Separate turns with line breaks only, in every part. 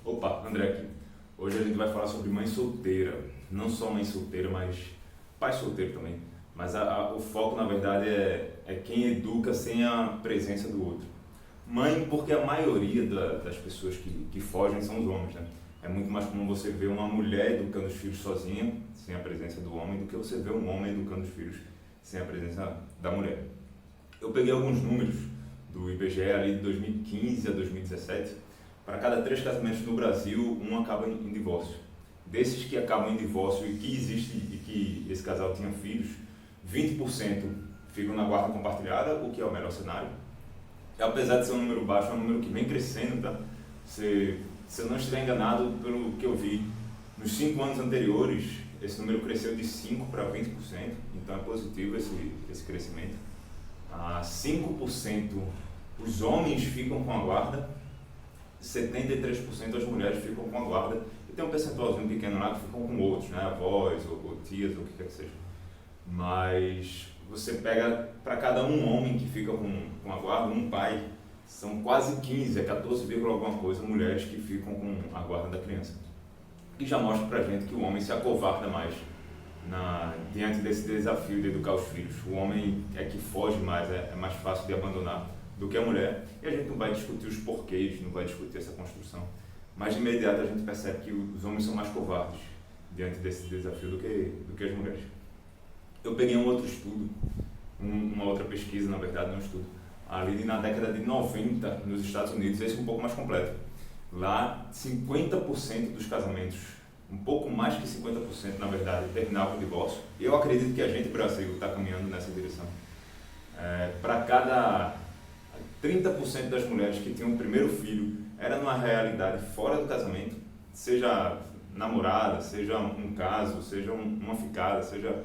Opa, André aqui. Hoje a gente vai falar sobre mãe solteira. Não só mãe solteira, mas pai solteiro também. Mas o foco, na verdade, é quem educa sem a presença do outro. Mãe, porque a maioria das pessoas que fogem são os homens, né? É muito mais comum você ver uma mulher educando os filhos sozinha, sem a presença do homem, do que você ver um homem educando os filhos sem a presença da mulher. Eu peguei alguns números do IBGE ali de 2015 a 2017. Para cada 3 casamentos no Brasil, um acaba em divórcio. Desses que acabam em divórcio e que existe e que esse casal tinha filhos, 20% ficam na guarda compartilhada, o que é o melhor cenário. E apesar de ser um número baixo, é um número que vem crescendo, tá? Se eu não estiver enganado, pelo que eu vi, nos 5 anos anteriores, esse número cresceu de 5% para 20%, então é positivo esse crescimento. 5% os homens ficam com a guarda, 73% as mulheres ficam com a guarda, e tem um percentualzinho pequeno lá que ficam com outros, né? Avós ou tias ou o que quer que seja. Mas você pega para cada um homem que fica com a guarda, um pai, são quase 15, 14, alguma coisa mulheres que ficam com a guarda da criança. E já mostra pra gente que o homem se acovarda mais diante desse desafio de educar os filhos. O homem é que foge mais, é mais fácil de abandonar do que a mulher, e a gente não vai discutir os porquês, não vai discutir essa construção, mas de imediato a gente percebe que os homens são mais covardes diante desse desafio do que as mulheres. Eu peguei um outro estudo, uma outra pesquisa, na verdade, um estudo, ali na década de 90, nos Estados Unidos, esse é um pouco mais completo. Lá, 50% dos casamentos, um pouco mais que 50%, na verdade, terminavam com divórcio. E eu acredito que a gente, Brasil, está caminhando nessa direção. Para cada 30% das mulheres que tinham o primeiro filho, era numa realidade fora do casamento, seja namorada, seja um caso, seja uma ficada, seja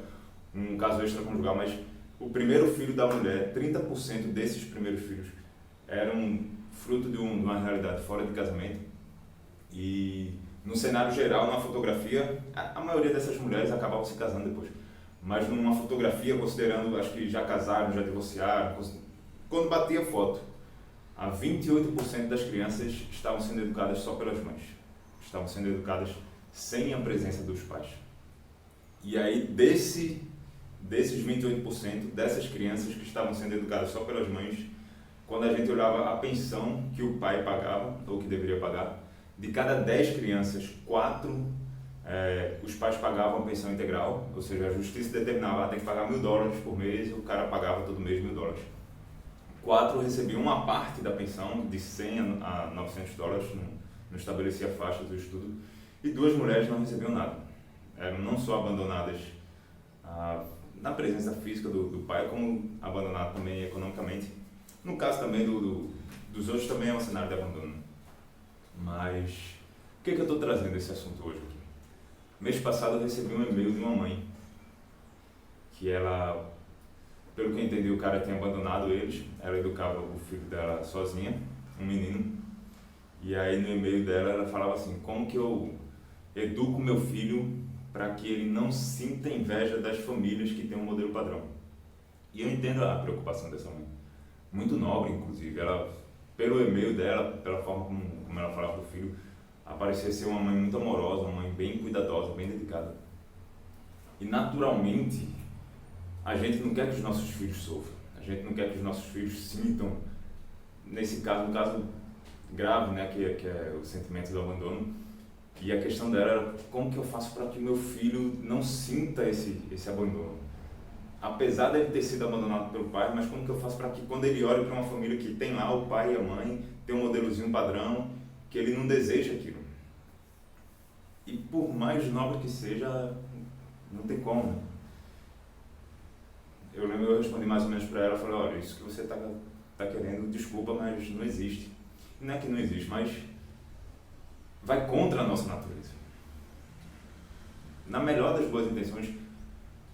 um caso extraconjugal, mas o primeiro filho da mulher, 30% desses primeiros filhos eram fruto de uma realidade fora de casamento. E no cenário geral, na fotografia, a maioria dessas mulheres acabavam se casando depois. Mas numa fotografia, considerando, acho que já casaram, já divorciaram, quando batia a foto, 28% das crianças estavam sendo educadas só pelas mães. Estavam sendo educadas sem a presença dos pais. E aí, desses 28%, dessas crianças que estavam sendo educadas só pelas mães, quando a gente olhava a pensão que o pai pagava, ou que deveria pagar, de cada 10 crianças, 4 os pais pagavam a pensão integral, ou seja, a justiça determinava, tem que pagar $1.000 por mês, e o cara pagava todo mês $1.000. 4 recebiam uma parte da pensão, de $100 a $900, não estabelecia faixa do estudo, e 2 mulheres não recebiam nada. Eram não só abandonadas na presença física do pai, como abandonadas também economicamente. No caso também dos outros, também é um cenário de abandono. Mas, por que eu estou trazendo esse assunto hoje aqui? Mês passado eu recebi um e-mail de uma mãe, que ela, pelo que eu entendi, o cara tinha abandonado eles, ela educava o filho dela sozinha, um menino, e aí no e-mail dela ela falava assim, como que eu educo meu filho para que ele não sinta inveja das famílias que têm um modelo padrão. E eu entendo a preocupação dessa mãe, muito nobre inclusive, ela, pelo e-mail dela, pela forma como ela falava do filho, parecia ser uma mãe muito amorosa, uma mãe bem cuidadosa, bem dedicada. E naturalmente, a gente não quer que os nossos filhos sofram, a gente não quer que os nossos filhos sintam, nesse caso, um caso grave, né, que é o sentimento do abandono. E a questão dela era, como que eu faço para que meu filho não sinta esse abandono? Apesar de ele ter sido abandonado pelo pai, mas como que eu faço para que quando ele olhe para uma família que tem lá o pai e a mãe, tem um modelozinho padrão, que ele não deseja aquilo? E por mais nobre que seja, não tem como, né? Eu lembro, eu respondi mais ou menos para ela, falei, olha, isso que você está querendo, desculpa, mas não existe. Não é que não existe, mas vai contra a nossa natureza. Na melhor das boas intenções,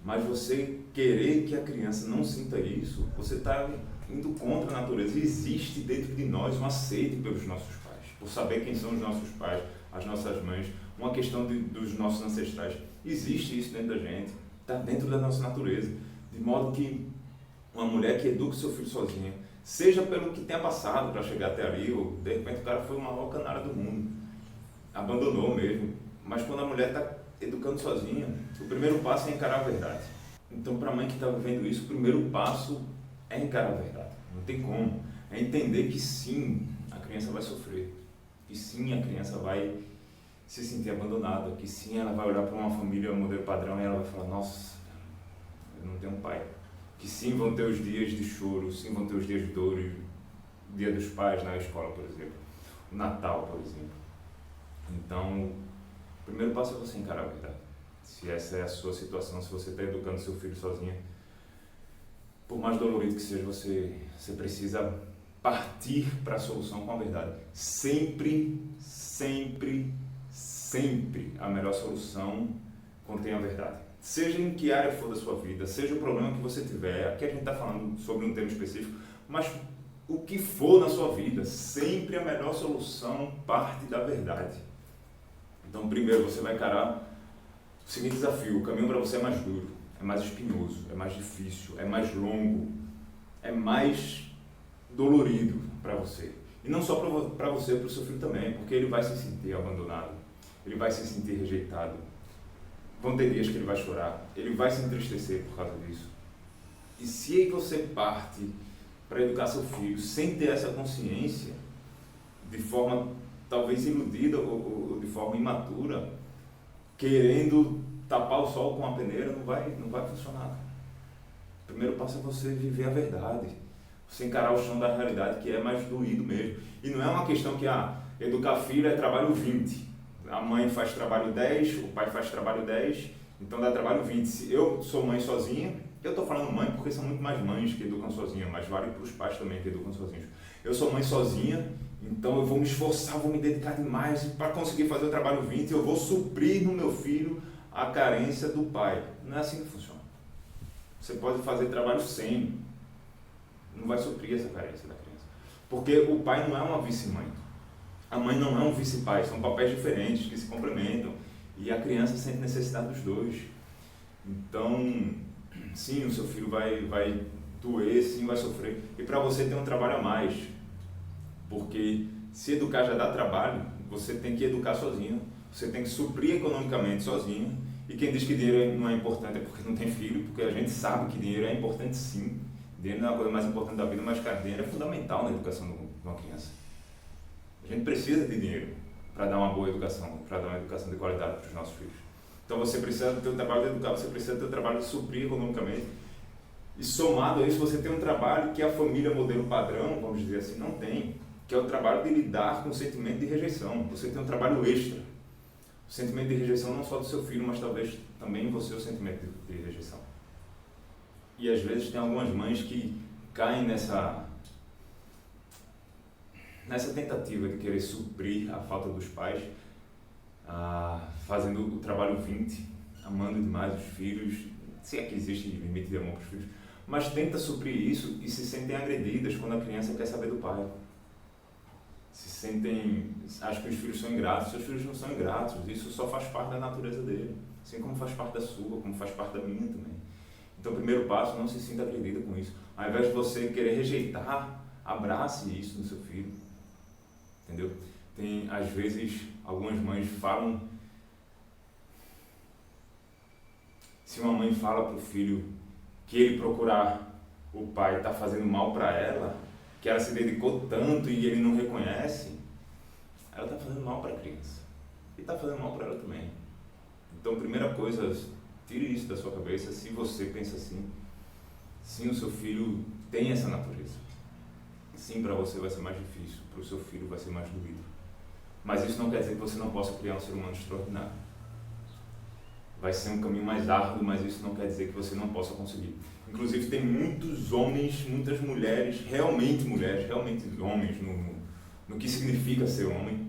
mas você querer que a criança não sinta isso, você está indo contra a natureza. Existe dentro de nós um aceito pelos nossos pais, por saber quem são os nossos pais, as nossas mães, uma questão dos nossos ancestrais. Existe isso dentro da gente, está dentro da nossa natureza. De modo que uma mulher que educa o seu filho sozinha, seja pelo que tenha passado para chegar até ali, ou de repente o cara foi o maior canalha do mundo, abandonou mesmo. Mas quando a mulher está educando sozinha, o primeiro passo é encarar a verdade. Então, para a mãe que está vivendo isso, o primeiro passo é encarar a verdade. Não tem como. É entender que sim, a criança vai sofrer. Que sim, a criança vai se sentir abandonada. Que sim, ela vai olhar para uma família modelo padrão e ela vai falar, nossa, eu não tenho um pai. Que sim, vão ter os dias de choro, sim, vão ter os dias de dor, o dia dos pais na escola, por exemplo. O Natal, por exemplo. Então, o primeiro passo é você encarar a verdade. Se essa é a sua situação, se você está educando seu filho sozinha, por mais dolorido que seja, você precisa partir para a solução com a verdade. Sempre, sempre, sempre a melhor solução contém a verdade. Seja em que área for da sua vida, seja o problema que você tiver, aqui a gente está falando sobre um tema específico, mas o que for na sua vida, sempre a melhor solução parte da verdade. Então, primeiro você vai encarar o seguinte desafio: o caminho para você é mais duro, é mais espinhoso, é mais difícil, é mais longo, é mais dolorido para você. E não só para você, para o seu filho também, porque ele vai se sentir abandonado, ele vai se sentir rejeitado. Vão ter dias que ele vai chorar, ele vai se entristecer por causa disso. E se você parte para educar seu filho sem ter essa consciência, de forma talvez iludida ou de forma imatura, querendo tapar o sol com a peneira, não vai funcionar. O primeiro passo é você viver a verdade, você encarar o chão da realidade, que é mais doído mesmo. E não é uma questão que educar filho é trabalho 20. A mãe faz trabalho 10, o pai faz trabalho 10, então dá trabalho 20. Se eu sou mãe sozinha, eu estou falando mãe porque são muito mais mães que educam sozinha, mas vale para os pais também que educam sozinhos. Eu sou mãe sozinha, então eu vou me esforçar, vou me dedicar demais para conseguir fazer o trabalho 20, eu vou suprir no meu filho a carência do pai. Não é assim que funciona. Você pode fazer trabalho 100, não vai suprir essa carência da criança. Porque o pai não é uma vice-mãe. A mãe não é um vice-pai, são papéis diferentes que se complementam. E a criança sente necessidade dos dois. Então, sim, o seu filho vai doer, sim, vai sofrer. E para você tem um trabalho a mais. Porque se educar já dá trabalho, você tem que educar sozinho. Você tem que suprir economicamente sozinho. E quem diz que dinheiro não é importante é porque não tem filho, porque a gente sabe que dinheiro é importante sim. Dinheiro não é a coisa mais importante da vida, mas, cara, dinheiro é fundamental na educação de uma criança. A gente precisa de dinheiro para dar uma boa educação, para dar uma educação de qualidade para os nossos filhos. Então você precisa do teu trabalho de educar, você precisa do teu trabalho de suprir economicamente. E somado a isso, você tem um trabalho que a família modelo padrão, vamos dizer assim, não tem, que é o trabalho de lidar com o sentimento de rejeição. Você tem um trabalho extra. O sentimento de rejeição não só do seu filho, mas talvez também em você o sentimento de rejeição. E às vezes tem algumas mães que caem nessa tentativa de querer suprir a falta dos pais, fazendo o trabalho 20, amando demais os filhos, se é que existe limite de amor para os filhos, mas tenta suprir isso e se sentem agredidas quando a criança quer saber do pai. Acham que os filhos são ingratos. Seus filhos não são ingratos, isso só faz parte da natureza dele, assim como faz parte da sua, como faz parte da minha também. Então o primeiro passo, não se sinta agredida com isso. Ao invés de você querer rejeitar, abrace isso no seu filho. Entendeu? Às vezes, algumas mães falam... Se uma mãe fala para o filho que ele procurar o pai está fazendo mal para ela, que ela se dedicou tanto e ele não reconhece, ela está fazendo mal para a criança. E está fazendo mal para ela também. Então, primeira coisa, tire isso da sua cabeça. Se você pensa assim, sim, o seu filho tem essa natureza. Sim, para você vai ser mais difícil, para o seu filho vai ser mais doído. Mas isso não quer dizer que você não possa criar um ser humano extraordinário. Vai ser um caminho mais árduo, mas isso não quer dizer que você não possa conseguir. Inclusive, tem muitos homens, muitas mulheres, realmente homens, no que significa ser homem,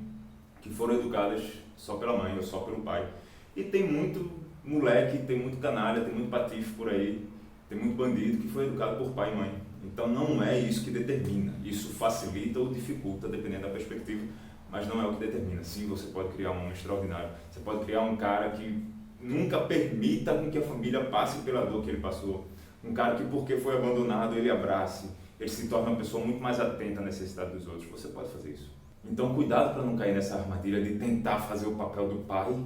que foram educadas só pela mãe ou só pelo pai. E tem muito moleque, tem muito canalha, tem muito patife por aí, tem muito bandido que foi educado por pai e mãe. Então não é isso que determina, isso facilita ou dificulta, dependendo da perspectiva, mas não é o que determina. Sim, você pode criar um homem extraordinário, você pode criar um cara que nunca permita com que a família passe pela dor que ele passou, um cara que porque foi abandonado ele abrace, ele se torna uma pessoa muito mais atenta à necessidade dos outros. Você pode fazer isso. Então, cuidado para não cair nessa armadilha de tentar fazer o papel do pai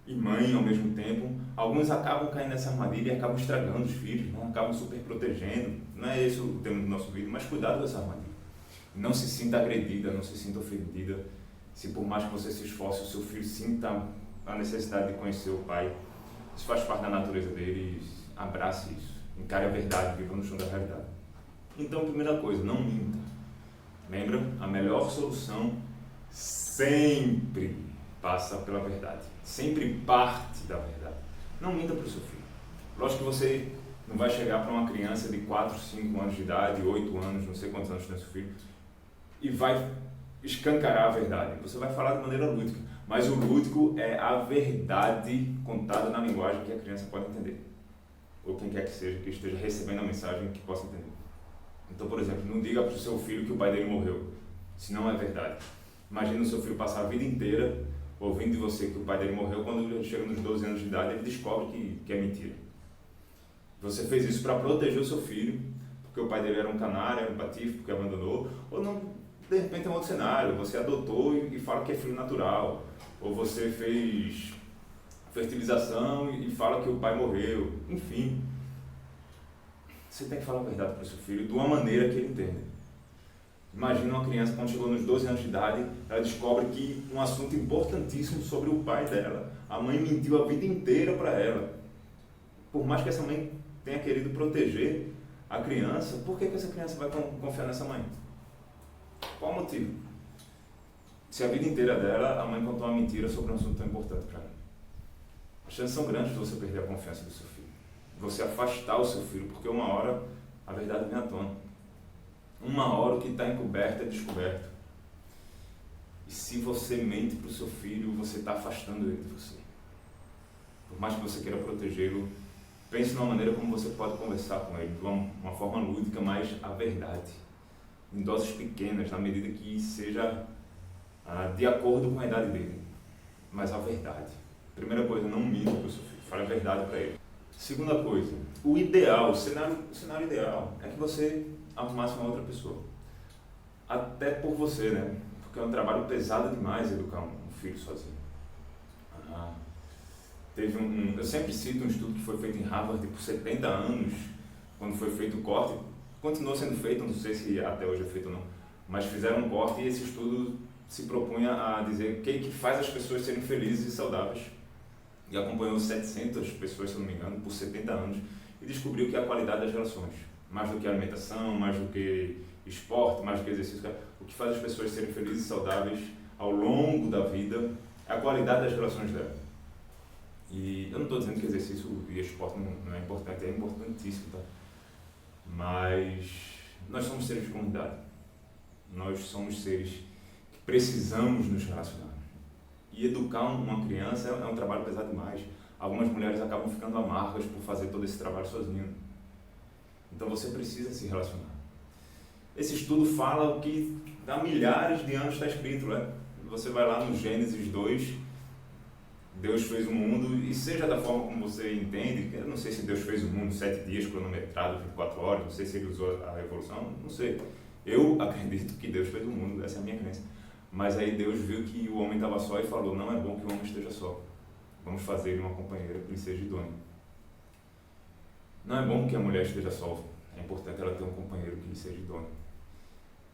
e mãe ao mesmo tempo. Alguns acabam caindo nessa armadilha e acabam estragando os filhos, né? Acabam super protegendo. Não é esse o tema do nosso vídeo, mas cuidado com essa armadilha. Não se sinta agredida, não se sinta ofendida. Se por mais que você se esforce, o seu filho sinta a necessidade de conhecer o pai, isso faz parte da natureza dele, abrace isso. Encare a verdade, viva no chão da realidade. Então, primeira coisa, não minta. Lembra? A melhor solução sempre passa pela verdade. Sempre parte da verdade. Não minta para o seu filho. Lógico que você não vai chegar para uma criança de 4, 5 anos de idade, 8 anos, não sei quantos anos tem seu filho, e vai escancarar a verdade. Você vai falar de maneira lúdica. Mas o lúdico é a verdade contada na linguagem que a criança pode entender. Ou quem quer que seja, que esteja recebendo a mensagem que possa entender. Então, por exemplo, não diga para o seu filho que o pai dele morreu, se não é verdade. Imagina o seu filho passar a vida inteira ouvindo de você que o pai dele morreu, quando ele chega nos 12 anos de idade, ele descobre que é mentira. Você fez isso para proteger o seu filho, porque o pai dele era um canário, era um patife, porque abandonou, ou não, de repente é um outro cenário, você adotou e fala que é filho natural, ou você fez fertilização e fala que o pai morreu, enfim. Você tem que falar a verdade para o seu filho de uma maneira que ele entenda. Imagina uma criança, quando chegou nos 12 anos de idade, ela descobre que um assunto importantíssimo sobre o pai dela, a mãe mentiu a vida inteira para ela. Por mais que essa mãe tenha querido proteger a criança, por que essa criança vai confiar nessa mãe? Qual o motivo? Se a vida inteira dela, a mãe contou uma mentira sobre um assunto tão importante para ela. As chances são grandes de você perder a confiança do seu filho. Você afastar o seu filho, porque uma hora a verdade vem à tona. Uma hora o que está encoberto é descoberto. E se você mente para o seu filho, você está afastando ele de você. Por mais que você queira protegê-lo, pense numa maneira como você pode conversar com ele, de uma forma lúdica, mas a verdade. Em doses pequenas, na medida que seja de acordo com a idade dele. Mas a verdade. Primeira coisa, não minta para o seu filho, fale a verdade para ele. Segunda coisa, o ideal, o cenário ideal é que você arrumasse uma outra pessoa. Até por você, né? Porque é um trabalho pesado demais educar um filho sozinho. Eu sempre cito um estudo que foi feito em Harvard por 70 anos, quando foi feito o corte, continuou sendo feito, não sei se até hoje é feito ou não, mas fizeram um corte e esse estudo se propunha a dizer o que faz as pessoas serem felizes e saudáveis. E acompanhou 700 pessoas, se não me engano, por 70 anos, e descobriu que é a qualidade das relações, mais do que alimentação, mais do que esporte, mais do que exercício, o que faz as pessoas serem felizes e saudáveis ao longo da vida é a qualidade das relações dela. E eu não estou dizendo que exercício e esporte não é importante, é importantíssimo, tá? Mas nós somos seres de comunidade, nós somos seres que precisamos nos relacionar. E educar uma criança é um trabalho pesado demais. Algumas mulheres acabam ficando amargas por fazer todo esse trabalho sozinho. Então você precisa se relacionar. Esse estudo fala o que há milhares de anos está escrito, né? Você vai lá no Gênesis 2, Deus fez o mundo, e seja da forma como você entende, eu não sei se Deus fez o mundo 7 dias, cronometrado, 24 horas, não sei se ele usou a evolução, não sei. Eu acredito que Deus fez o mundo, essa é a minha crença. Mas aí Deus viu que o homem estava só e falou, não é bom que o homem esteja só. Vamos fazer ele uma companheira que lhe seja idônea. Não é bom que a mulher esteja só. É importante ela ter um companheiro que lhe seja idôneo.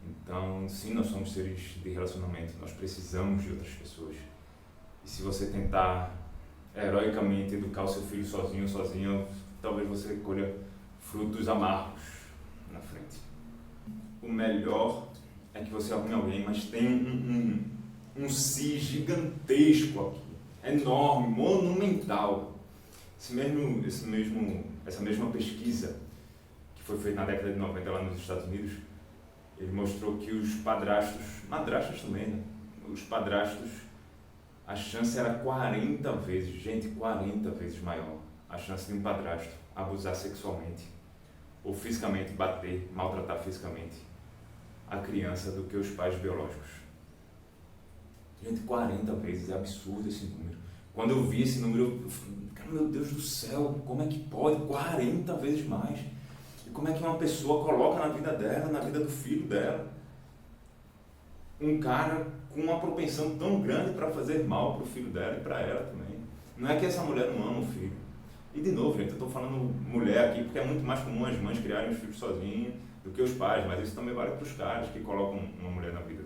Então, sim, nós somos seres de relacionamento. Nós precisamos de outras pessoas. E se você tentar heroicamente educar o seu filho sozinho ou sozinha, talvez você colha frutos amargos na frente. O melhor é que você arrume alguém, mas tem um si gigantesco aqui, enorme, monumental. Essa mesma pesquisa que foi feita na década de 90 lá nos Estados Unidos, ele mostrou que os madrastas também, né? Os padrastos, a chance era 40 vezes, gente, 40 vezes maior, a chance de um padrasto abusar sexualmente, ou fisicamente bater, maltratar fisicamente a criança do que os pais biológicos. Gente, 40 vezes, é absurdo esse número. Quando eu vi esse número, eu falei, cara, meu Deus do céu, como é que pode? 40 vezes mais. E como é que uma pessoa coloca na vida dela, na vida do filho dela? um cara com uma propensão tão grande para fazer mal para o filho dela e para ela também. Não é que essa mulher não ama o filho. E de novo, gente, eu estou falando mulher aqui porque é muito mais comum as mães criarem os filhos sozinhas do que os pais, mas isso também vale para os caras que colocam uma mulher na vida.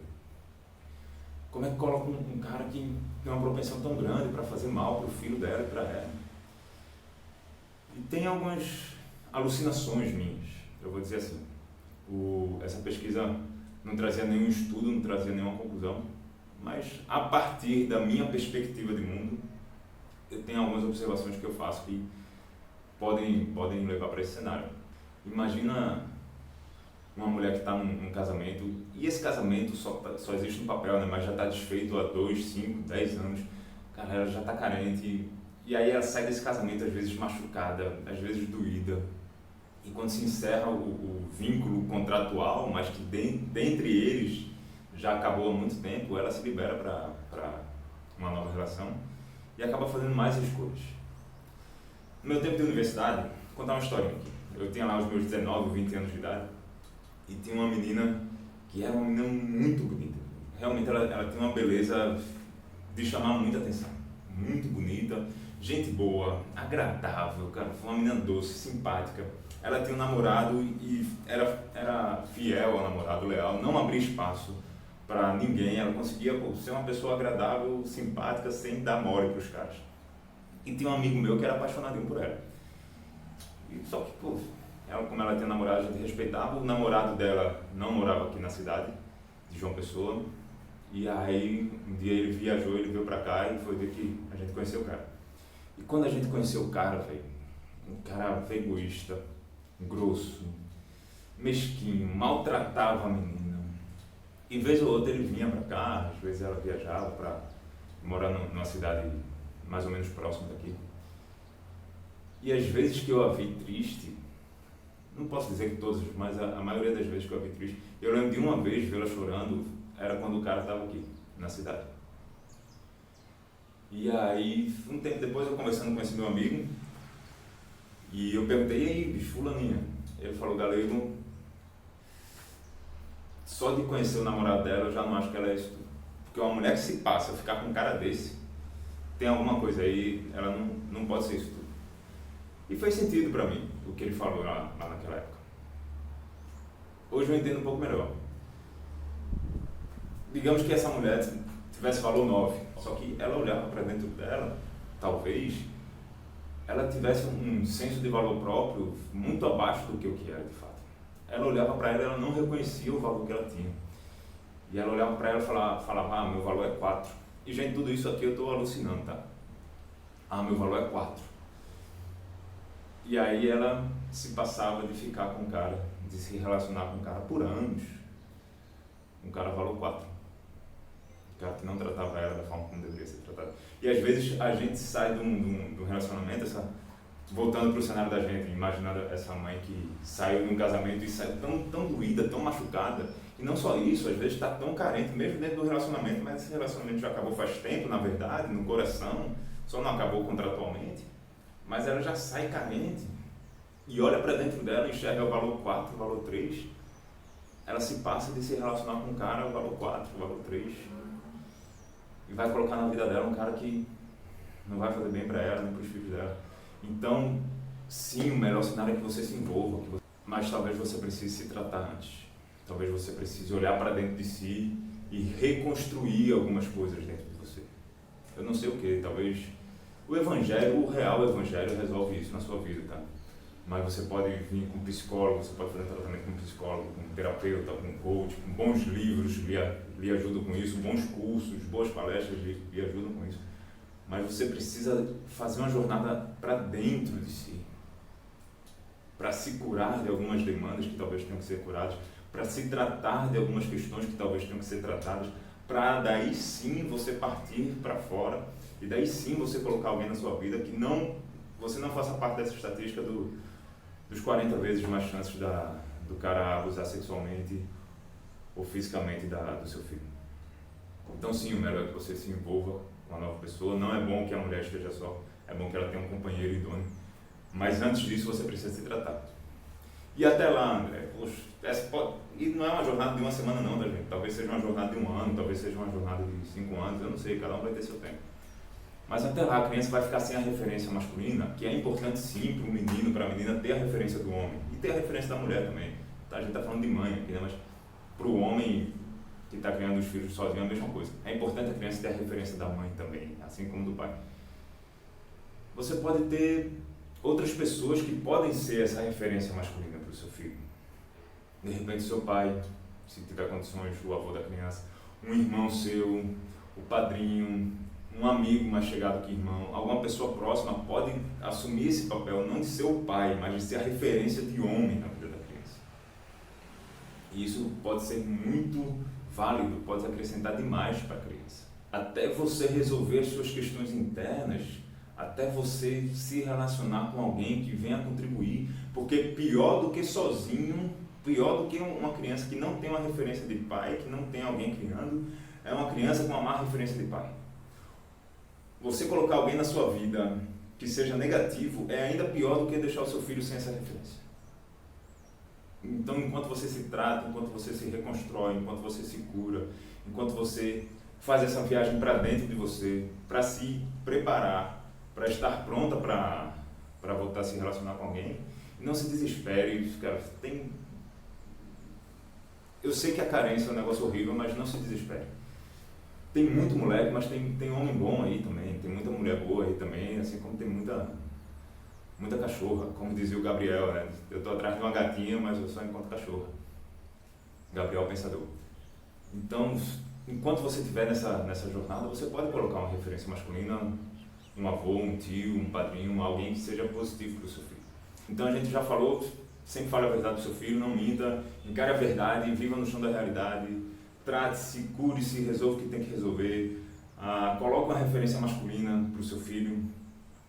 Como é que coloca um cara que tem uma propensão tão grande para fazer mal para o filho dela e para ela? E tem algumas alucinações minhas, eu vou dizer assim. Essa pesquisa não trazia nenhum estudo, não trazia nenhuma conclusão, mas a partir da minha perspectiva de mundo, eu tenho algumas observações que eu faço que podem levar para esse cenário. Imagina uma mulher que está num casamento, e esse casamento só existe no papel, né? Mas já está desfeito há 2, 5, 10 anos, cara, ela já está carente, e aí ela sai desse casamento às vezes machucada, às vezes doída, e quando se encerra o vínculo contratual, mas que dentre eles já acabou há muito tempo, ela se libera para uma nova relação e acaba fazendo mais escolhas. No meu tempo de universidade, vou contar uma história aqui. Eu tinha lá os meus 19, 20 anos de idade e tinha uma menina que era uma menina muito bonita. Realmente ela tinha uma beleza de chamar muita atenção. Muito bonita, gente boa, agradável, cara. Foi uma menina doce, simpática. Ela tinha um namorado e era fiel ao namorado, leal, não abria espaço para ninguém. Ela conseguia ser uma pessoa agradável, simpática, sem dar mole para os caras. E tinha um amigo meu que era apaixonadinho por ela. Só que, como ela tinha namorado, a gente respeitava. O namorado dela não morava aqui na cidade de João Pessoa. E aí, um dia ele viajou, ele veio pra cá e foi ver que a gente conheceu o cara. E quando a gente conheceu o cara, um cara egoísta, grosso, mesquinho, maltratava a menina. E vez ou outra ele vinha pra cá, às vezes ela viajava pra morar numa cidade mais ou menos próxima daqui. E às vezes que eu a vi triste, não posso dizer que todas, mas a maioria das vezes que eu a vi triste, eu lembro de uma vez vê-la chorando, era quando o cara estava aqui, na cidade. E aí, um tempo depois, eu conversando com esse meu amigo, e eu perguntei, e aí, bicho, fulaninha? Ele falou, Galego, só de conhecer o namorado dela, eu já não acho que ela é isso tudo. Porque uma mulher que se passa a ficar com um cara desse, tem alguma coisa aí, ela não pode ser isso tudo. E fez sentido pra mim, o que ele falou lá naquela época. Hoje eu entendo um pouco melhor. Digamos que essa mulher tivesse valor 9, só que ela olhava para dentro dela, talvez ela tivesse um senso de valor próprio muito abaixo do que o que era de fato. Ela olhava para ela e ela não reconhecia o valor que ela tinha. E ela olhava para ela e falava, meu valor é 4. E gente, tudo isso aqui eu estou alucinando, tá? Meu valor é 4. E aí ela se passava de ficar com o cara, de se relacionar com o cara por anos. Um cara valor 4. Um cara que não tratava ela da forma como deveria ser tratado. E às vezes a gente sai de um relacionamento, voltando para o cenário da gente, imaginando essa mãe que saiu de um casamento e saiu tão doída, tão machucada. E não só isso, às vezes está tão carente, mesmo dentro do relacionamento, mas esse relacionamento já acabou faz tempo, na verdade, no coração, só não acabou contratualmente. Mas ela já sai carente e olha para dentro dela, enxerga o valor 4, o valor 3. Ela se passa de se relacionar com um cara, o valor 4, o valor 3. E vai colocar na vida dela um cara que não vai fazer bem para ela, nem para os filhos dela. Então, sim, o melhor cenário é que você se envolva, mas talvez você precise se tratar antes. Talvez você precise olhar para dentro de si e reconstruir algumas coisas dentro de você. Eu não sei o que, talvez o evangelho, o real evangelho resolve isso na sua vida, tá? Mas você pode vir com um psicólogo, você pode fazer um tratamento com um psicólogo, com um terapeuta, com um coach, com bons livros lhe ajudam com isso, bons cursos, boas palestras lhe ajudam com isso. Mas você precisa fazer uma jornada para dentro de si, para se curar de algumas demandas que talvez tenham que ser curadas, para se tratar de algumas questões que talvez tenham que ser tratadas, para daí sim você partir para fora e daí sim você colocar alguém na sua vida que você não faça parte dessa estatística dos 40 vezes mais chances do cara abusar sexualmente ou fisicamente do seu filho. Então sim, o melhor é que você se envolva com uma nova pessoa. Não é bom que a mulher esteja só, é bom que ela tenha um companheiro idôneo, mas antes disso você precisa se tratar. E até lá, André, poxa, e não é uma jornada de uma semana não, tá, gente? Talvez seja uma jornada de 1 ano, talvez seja uma jornada de 5 anos, eu não sei, cada um vai ter seu tempo. Mas até lá a criança vai ficar sem a referência masculina, que é importante sim para o menino, para a menina ter a referência do homem. E ter a referência da mulher também. Tá? A gente está falando de mãe aqui, né? Mas para o homem que está criando os filhos sozinho é a mesma coisa. É importante a criança ter a referência da mãe também, assim como do pai. Você pode ter outras pessoas que podem ser essa referência masculina para o seu filho. De repente seu pai, se tiver condições, o avô da criança, um irmão seu, o padrinho, um amigo mais chegado que irmão, alguma pessoa próxima pode assumir esse papel, não de ser o pai, mas de ser a referência de homem na vida da criança. E isso pode ser muito válido, pode acrescentar demais para a criança. Até você resolver as suas questões internas, até você se relacionar com alguém que venha contribuir, porque pior do que sozinho, pior do que uma criança que não tem uma referência de pai, que não tem alguém criando, é uma criança com uma má referência de pai. Você colocar alguém na sua vida que seja negativo é ainda pior do que deixar o seu filho sem essa referência. Então, enquanto você se trata, enquanto você se reconstrói, enquanto você se cura, enquanto você faz essa viagem para dentro de você, para se preparar, para estar pronta para voltar a se relacionar com alguém, não se desespere, cara, eu sei que a carência é um negócio horrível, mas não se desespere. Tem muito moleque, mas tem homem bom aí também, tem muita mulher boa aí também, assim como tem muita cachorra, como dizia o Gabriel, né? Eu estou atrás de uma gatinha, mas eu só encontro cachorra. Gabriel Pensador. Então, enquanto você estiver nessa jornada, você pode colocar uma referência masculina, um avô, um tio, um padrinho, alguém que seja positivo para o seu filho. Então a gente já falou, sempre fale a verdade para o seu filho, não minta, encare a verdade, viva no chão da realidade, trate-se, cure-se, resolva o que tem que resolver, coloque uma referência masculina para o seu filho.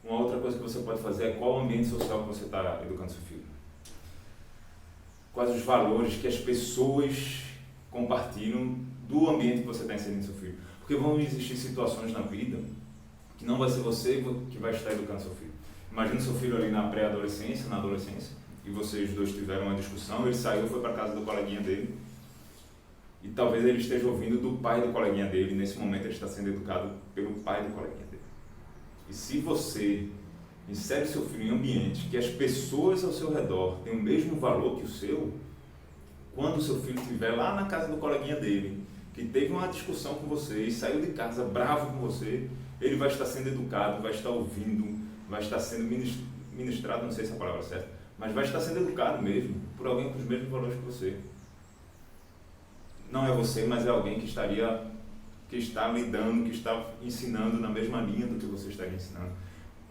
Uma outra coisa que você pode fazer é qual o ambiente social que você está educando seu filho. Quais os valores que as pessoas compartilham do ambiente que você está inserindo seu filho. Porque vão existir situações na vida que não vai ser você que vai estar educando seu filho. Imagina seu filho ali na pré-adolescência, na adolescência, e vocês dois tiveram uma discussão, ele saiu, foi para casa do coleguinha dele, e talvez ele esteja ouvindo do pai do coleguinha dele, e nesse momento ele está sendo educado pelo pai do coleguinha dele. E se você insere seu filho em ambiente que as pessoas ao seu redor têm o mesmo valor que o seu, quando o seu filho estiver lá na casa do coleguinha dele, que teve uma discussão com você e saiu de casa bravo com você, ele vai estar sendo educado, vai estar ouvindo, vai estar sendo ministrado, não sei se é a palavra certa, mas vai estar sendo educado mesmo, por alguém com os mesmos valores que você. Não é você, mas é alguém que está lidando, que está ensinando na mesma linha do que você estaria ensinando.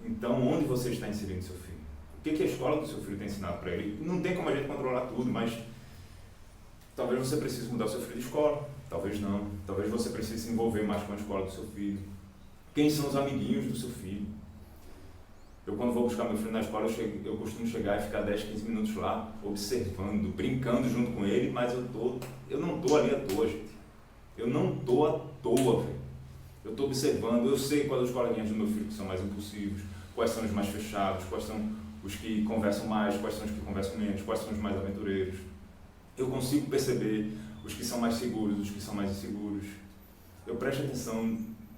Então, onde você está inserindo seu filho? O que a escola do seu filho tem ensinado para ele? Não tem como a gente controlar tudo, mas talvez você precise mudar o seu filho de escola, talvez não. Talvez você precise se envolver mais com a escola do seu filho. Quem são os amiguinhos do seu filho? Eu, quando vou buscar meu filho na escola, eu costumo chegar e ficar 10, 15 minutos lá, observando, brincando junto com ele, mas eu não estou ali à toa, gente. Eu não estou à toa, velho. Eu estou observando, eu sei quais os coleguinhas do meu filho que são mais impulsivos, quais são os mais fechados, quais são os que conversam mais, quais são os que conversam menos, quais são os mais aventureiros. Eu consigo perceber os que são mais seguros, os que são mais inseguros. Eu presto atenção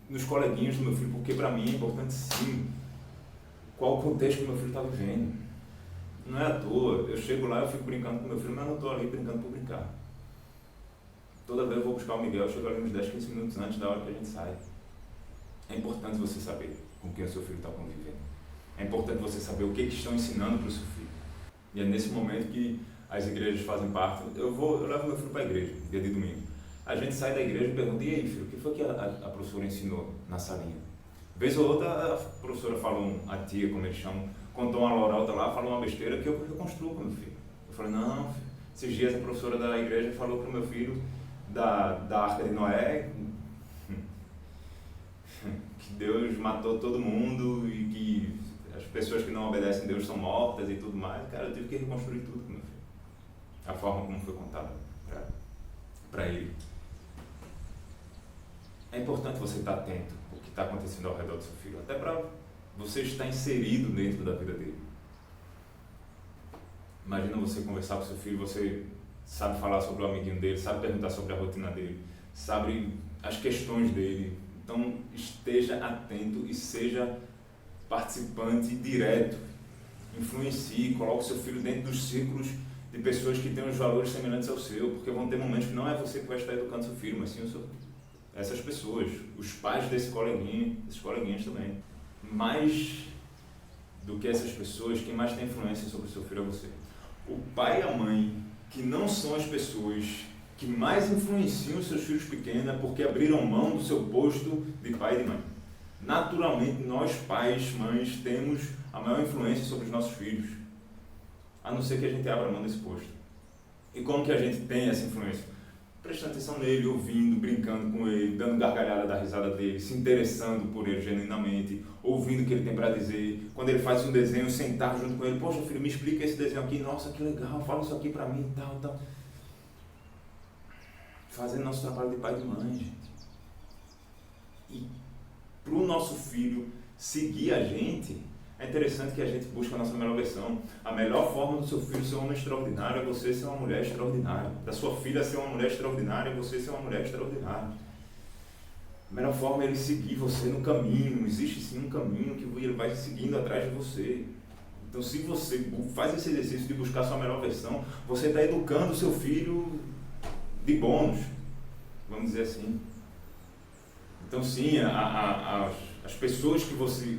nos coleguinhas do meu filho, porque para mim é importante sim qual o contexto que o meu filho está vivendo. Não é à toa, eu chego lá, eu fico brincando com o meu filho, mas não estou ali brincando por brincar. Toda vez eu vou buscar o Miguel, eu chego ali uns 10, 15 minutos antes da hora que a gente sai. É importante você saber com quem o seu filho está convivendo. É importante você saber o que estão ensinando para o seu filho. E é nesse momento que as igrejas fazem parte. Eu levo meu filho para a igreja, dia de domingo. A gente sai da igreja e pergunta, e aí filho, o que foi que a professora ensinou na salinha? Vez ou outra a professora falou, a tia, como eles chamam, contou uma lorota lá, falou uma besteira que eu reconstruo com o meu filho. Eu falei, não, filho. Esses dias a professora da igreja falou para o meu filho da Arca de Noé, que Deus matou todo mundo e que as pessoas que não obedecem a Deus são mortas e tudo mais. Cara, eu tive que reconstruir tudo com meu filho. A forma como foi contada para ele. É importante você estar atento ao que está acontecendo ao redor do seu filho, até para você estar inserido dentro da vida dele. Imagina você conversar com seu filho, você sabe falar sobre o amiguinho dele, sabe perguntar sobre a rotina dele, sabe as questões dele. Então esteja atento e seja participante direto. Influencie, coloque seu filho dentro dos círculos de pessoas que têm os valores semelhantes ao seu, porque vão ter momentos que não é você que vai estar educando seu filho, mas sim essas pessoas, os pais desses coleguinhas também. Mais do que essas pessoas, quem mais tem influência sobre o seu filho é você. O pai e a mãe, que não são as pessoas que mais influenciam os seus filhos pequenos, é porque abriram mão do seu posto de pai e de mãe. Naturalmente, nós pais, mães, temos a maior influência sobre os nossos filhos, a não ser que a gente abra mão desse posto. E como que a gente tem essa influência? Prestando atenção nele, ouvindo, brincando com ele, dando gargalhada da risada dele, se interessando por ele genuinamente, ouvindo o que ele tem para dizer. Quando ele faz um desenho, sentar junto com ele, poxa filho, me explica esse desenho aqui, nossa, que legal, fala isso aqui para mim e tal. Fazendo nosso trabalho de pai e de mãe, gente. E para o nosso filho seguir a gente, é interessante que a gente busque a nossa melhor versão. A melhor forma do seu filho ser um homem extraordinário é você ser uma mulher extraordinária. Da sua filha ser uma mulher extraordinária é você ser uma mulher extraordinária. A melhor forma é ele seguir você no caminho. Existe sim um caminho que ele vai seguindo atrás de você. Então, se você faz esse exercício de buscar a sua melhor versão, você está educando o seu filho de bônus, vamos dizer assim. Então, sim, as pessoas que você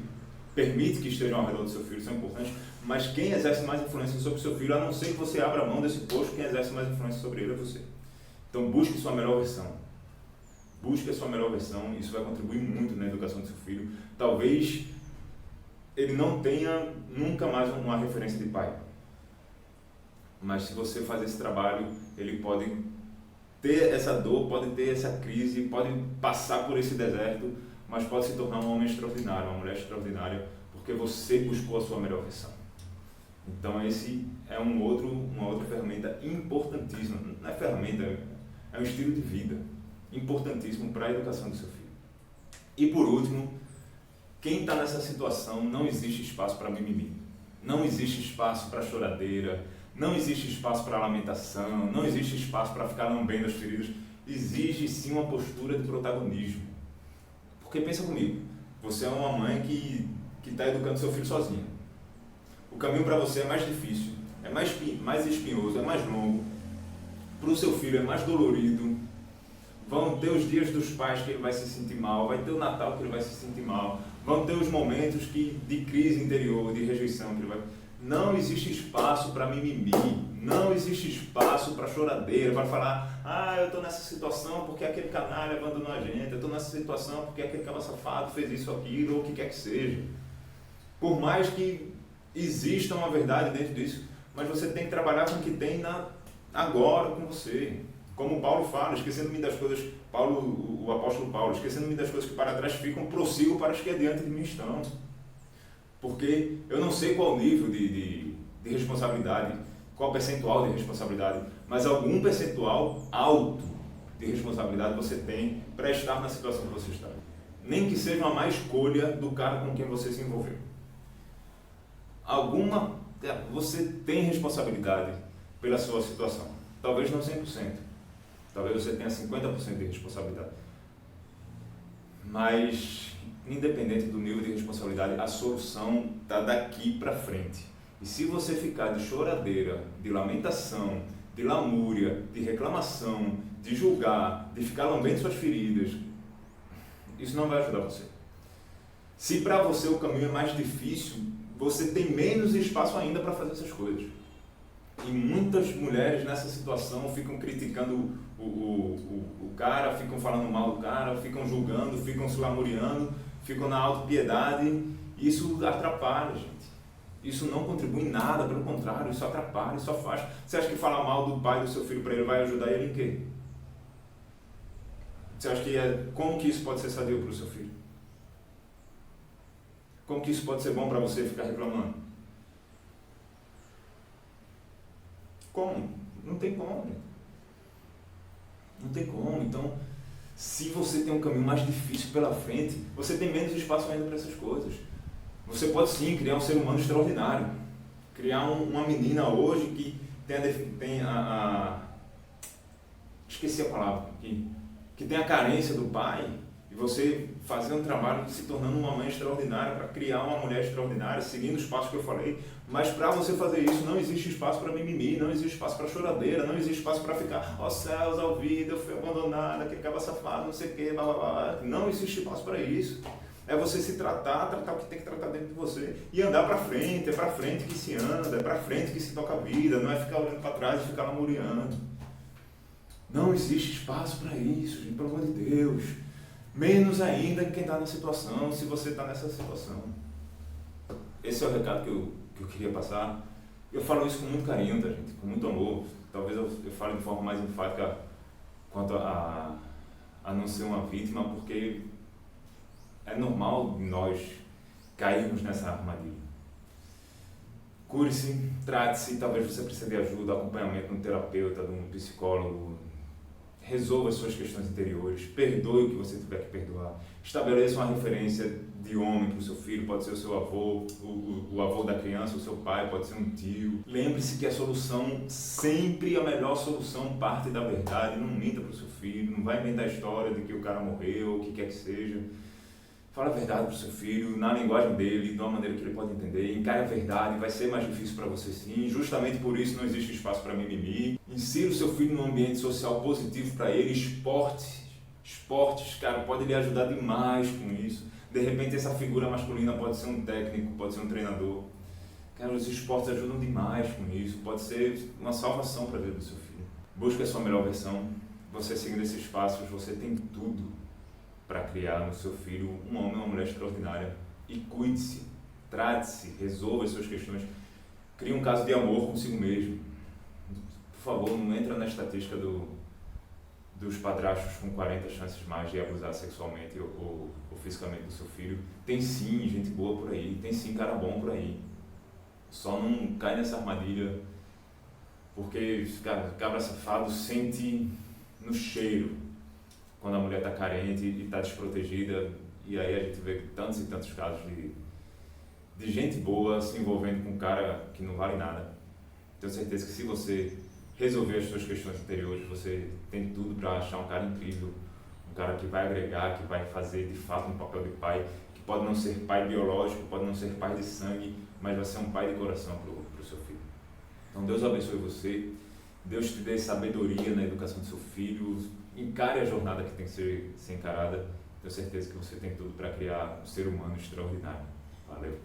permite que estejam ao redor do seu filho são importantes, mas quem exerce mais influência sobre o seu filho, a não ser que você abra mão desse posto, quem exerce mais influência sobre ele é você. Então busque sua melhor versão. Busque a sua melhor versão, isso vai contribuir muito na educação do seu filho. Talvez ele não tenha nunca mais uma referência de pai, mas se você fazer esse trabalho, ele pode ter essa dor, pode ter essa crise, pode passar por esse deserto, mas pode se tornar um homem extraordinário, uma mulher extraordinária, porque você buscou a sua melhor versão. Então esse é uma outra ferramenta importantíssima, não é ferramenta, é um estilo de vida importantíssimo para a educação do seu filho. E por último, quem está nessa situação, não existe espaço para mimimi, não existe espaço para choradeira, não existe espaço para lamentação, não existe espaço para ficar lambendo as feridas, exige sim uma postura de protagonismo. Porque pensa comigo, você é uma mãe que está educando seu filho sozinha. O caminho para você é mais difícil, é mais espinhoso, é mais longo. Para o seu filho é mais dolorido. Vão ter os dias dos pais que ele vai se sentir mal, vai ter o Natal que ele vai se sentir mal, vão ter os momentos de crise interior, de rejeição que ele vai... Não existe espaço para mimimi, não existe espaço para choradeira, para falar, eu estou nessa situação porque aquele canalha abandonou a gente, eu estou nessa situação porque aquele cara safado fez isso ou aquilo, ou o que quer que seja. Por mais que exista uma verdade dentro disso, mas você tem que trabalhar com o que tem agora com você. Como Paulo fala, esquecendo-me das coisas, o apóstolo Paulo, esquecendo-me das coisas que para trás ficam, prossigo para as que adiante de mim estão. Porque eu não sei qual nível de responsabilidade, qual percentual de responsabilidade, mas algum percentual alto de responsabilidade você tem para estar na situação que você está. Nem que seja uma má escolha do cara com quem você se envolveu. Você tem responsabilidade pela sua situação. Talvez não 100%. Talvez você tenha 50% de responsabilidade. Mas... independente do nível de responsabilidade, a solução está daqui para frente. E se você ficar de choradeira, de lamentação, de lamúria, de reclamação, de julgar, de ficar lambendo suas feridas, isso não vai ajudar você. Se para você o caminho é mais difícil, você tem menos espaço ainda para fazer essas coisas. E muitas mulheres nessa situação ficam criticando o cara, ficam falando mal do cara, ficam julgando, ficam se lamuriando, ficam na autopiedade. Isso atrapalha, gente. Isso não contribui em nada, pelo contrário, isso atrapalha, isso afasta. Você acha que falar mal do pai do seu filho para ele vai ajudar ele em quê? Você acha como que isso pode ser sadio para o seu filho? Como que isso pode ser bom para você ficar reclamando? Como? Não tem como. Não tem como. Então, se você tem um caminho mais difícil pela frente, você tem menos espaço ainda para essas coisas. Você pode sim criar um ser humano extraordinário. Criar uma menina hoje que esqueci a palavra, que tem a carência do pai, e você fazer um trabalho se tornando uma mãe extraordinária para criar uma mulher extraordinária, seguindo os passos que eu falei. Mas para você fazer isso, não existe espaço para mimimi, não existe espaço para choradeira, não existe espaço para ficar, ó céus, ó vida, eu fui abandonada, aquele cara safado, não sei o que, blá blá blá. Não existe espaço para isso. É você se tratar o que tem que tratar dentro de você e andar para frente. É para frente que se anda, é para frente que se toca a vida, não é ficar olhando para trás e ficar lamuriando. Não existe espaço para isso, gente, pelo amor de Deus. Menos ainda quem está na situação, se você está nessa situação. Esse é o recado que eu queria passar. Eu falo isso com muito carinho, tá, gente? Com muito amor. Talvez eu fale de forma mais enfática quanto a não ser uma vítima, porque é normal nós cairmos nessa armadilha. Cure-se, trate-se, talvez você precise de ajuda, acompanhamento de um terapeuta, de um psicólogo. Resolva as suas questões interiores, perdoe o que você tiver que perdoar, estabeleça uma referência de homem para o seu filho, pode ser o seu avô, o avô da criança, o seu pai, pode ser um tio. Lembre-se que a solução, sempre a melhor solução, parte da verdade. Não minta para o seu filho, não vai inventar a história de que o cara morreu, o que quer que seja. Fala a verdade para o seu filho, na linguagem dele, de uma maneira que ele pode entender. Encare a verdade, vai ser mais difícil para você sim. Justamente por isso não existe espaço para mimimi. Insira o seu filho num ambiente social positivo para ele. Esportes, cara, pode lhe ajudar demais com isso. De repente essa figura masculina pode ser um técnico, pode ser um treinador. Cara, os esportes ajudam demais com isso. Pode ser uma salvação para a vida do seu filho. Busque a sua melhor versão. Você seguindo esses passos, você tem tudo para criar no seu filho um homem ou uma mulher extraordinária. E cuide-se, trate-se, resolva as suas questões. Crie um caso de amor consigo mesmo. Por favor, não entra na estatística dos padrastos com 40 chances mais de abusar sexualmente ou fisicamente do seu filho. Tem sim gente boa por aí, tem sim cara bom por aí. Só não cai nessa armadilha, porque cabra safado sente no cheiro quando a mulher está carente e está desprotegida, e aí a gente vê tantos e tantos casos de gente boa se envolvendo com um cara que não vale nada. Tenho certeza que se você resolver as suas questões interiores, você tem tudo para achar um cara incrível, um cara que vai agregar, que vai fazer de fato um papel de pai, que pode não ser pai biológico, pode não ser pai de sangue, mas vai ser um pai de coração para o seu filho. Então Deus abençoe você, Deus te dê sabedoria na educação do seu filho, encare a jornada que tem que ser encarada. Tenho certeza que você tem tudo para criar um ser humano extraordinário. Valeu!